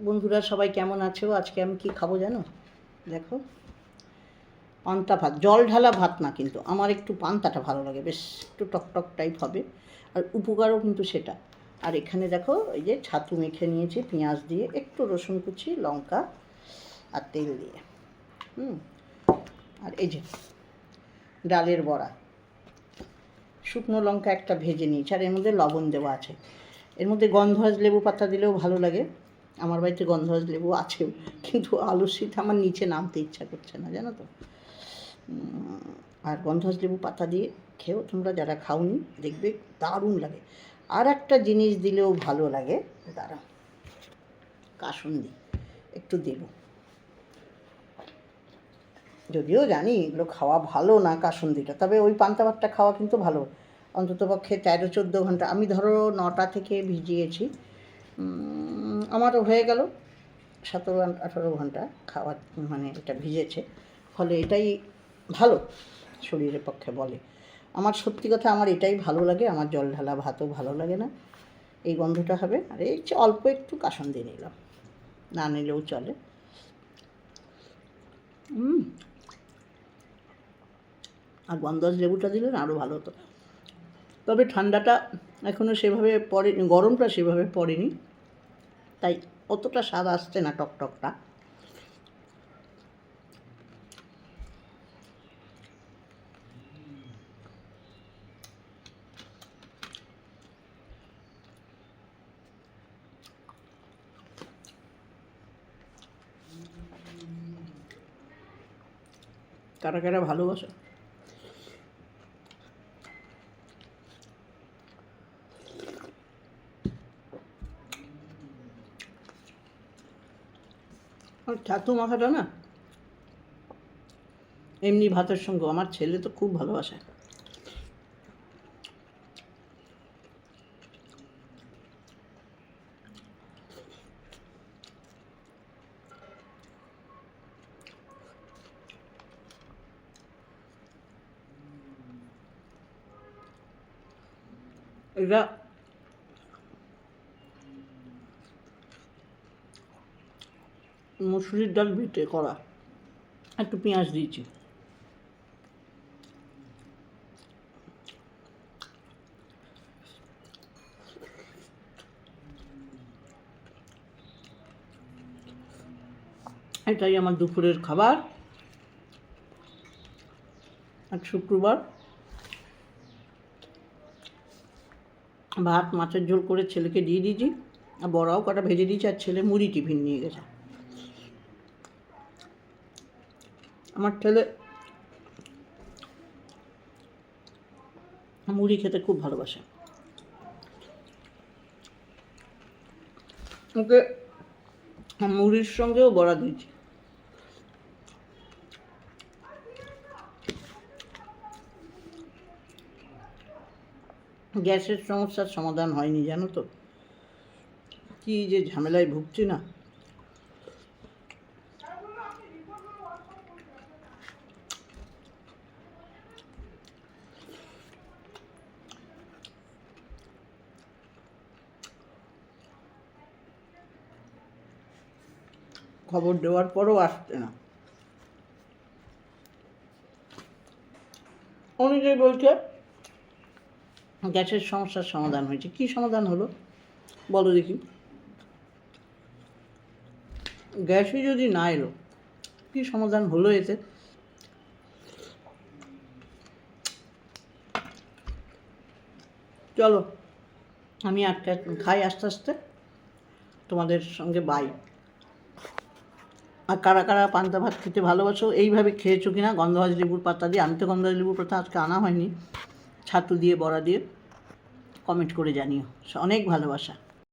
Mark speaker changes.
Speaker 1: বন্ধুরা সবাই কেমন আছো? আজকে আমি কি খাবো জানো? দেখো, পান্তা ভাত, জল ঢালা ভাত না, কিন্তু আমার একটু পান্তাটা ভালো লাগে, বেশ একটু টকটক টাইপ হবে, আর উপকারও কিন্তু সেটা। আর এখানে দেখো এই যে ছাতু মেখে নিয়েছি পেঁয়াজ দিয়ে, একটু রসুন কুচি, লঙ্কা আর তেল দিয়ে। আর এই যে ডালের বড়া, শুকনো লঙ্কা একটা ভেজে নিয়েছি, আর এর মধ্যে লবণ দেওয়া আছে। এর মধ্যে গন্ধরাজ লেবু পাতা দিলেও ভালো লাগে। আমার বাড়িতে গন্ধরাজ লেবু আছেও, কিন্তু আলুর শীত আমার নিচে নামতে ইচ্ছা করছে না, জানো তো। আর গন্ধরাজ লেবু পাতা দিয়ে খেও তোমরা, যারা খাওনি, দেখবে দারুণ লাগে। আর একটা জিনিস দিলেও ভালো লাগে, দাঁড়া, কাসুন্দি একটু দেব, যদিও জানি এগুলো খাওয়া ভালো না কাসুন্দিটা, তবে ওই পান্তা ভাতটা খাওয়া কিন্তু ভালো। অন্ততপক্ষে 13-14 ঘন্টা, আমি ধরো 9টা থেকে ভিজিয়েছি, আমারও হয়ে গেল 17-18 ঘন্টা খাওয়া, মানে এটা ভিজেছে, ফলে এটাই ভালো শরীরের পক্ষে বলে। আমার সত্যি কথা, আমার এটাই ভালো লাগে, আমার জল ঢালা ভাতও ভালো লাগে না। এই গন্ধটা হবে, আর এই অল্প একটু কাসুন্দি নিলাম, না নিলেও চলে। আর গন্ধরাজ লেবুটা দিলে না আরও ভালো হতো, তবে ঠান্ডাটা এখনও সেভাবে পড়েনি, গরমটা সেভাবে পড়েনি, তাই অতটা স্বাদ আসছে না টকটকটা। কারা কারা ভালোবাসো? আর ছাতু মাখাটা না এমনি ভাতের সঙ্গে আমার ছেলে তো খুব ভালোবাসে। এটা মসুরির ডাল বেটে করা, একটু পেঁয়াজ দিয়েছি। এটাই আমার দুপুরের খাবার। আজ শুক্রবার, ভাত মাছের ঝোল করে ছেলেকে দিয়ে দিয়েছি, আর বড়াও কটা ভেজে দিয়েছি, আর ছেলে মুড়ি টিফিন নিয়ে গেছে। আমার ছেলে মুড়ি খেতে খুব ভালোবাসে, ওকে মুড়ির সঙ্গেও বড়া দিয়েছি। গ্যাসের সমস্যার সমাধান হয়নি, জানো তো, কি যে ঝামেলায় ভুগছি না। খবর দেওয়ার পরও আসছে না। অনেকেই বলছে গ্যাসের সমস্যার সমাধান হয়েছে। কি সমাধান হলো বলো দেখি? গ্যাসই যদি না এলো, কি সমাধান হলো এতে? চলো আমি একটা খাই আস্তে আস্তে, তোমাদের সঙ্গে বাই। আর কারা কারা পান্তা ভাত খেতে ভালোবাসো, এইভাবে খেয়েছো কিনা গন্ধরাজ লেবুর পাতা দিয়ে? আমি তো গন্ধরাজ লেবুর পাতা আজকে আনা হয়নি, ছাতু দিয়ে বড়া দিয়ে, কমেন্ট করে জানিও। অনেক ভালোবাসা।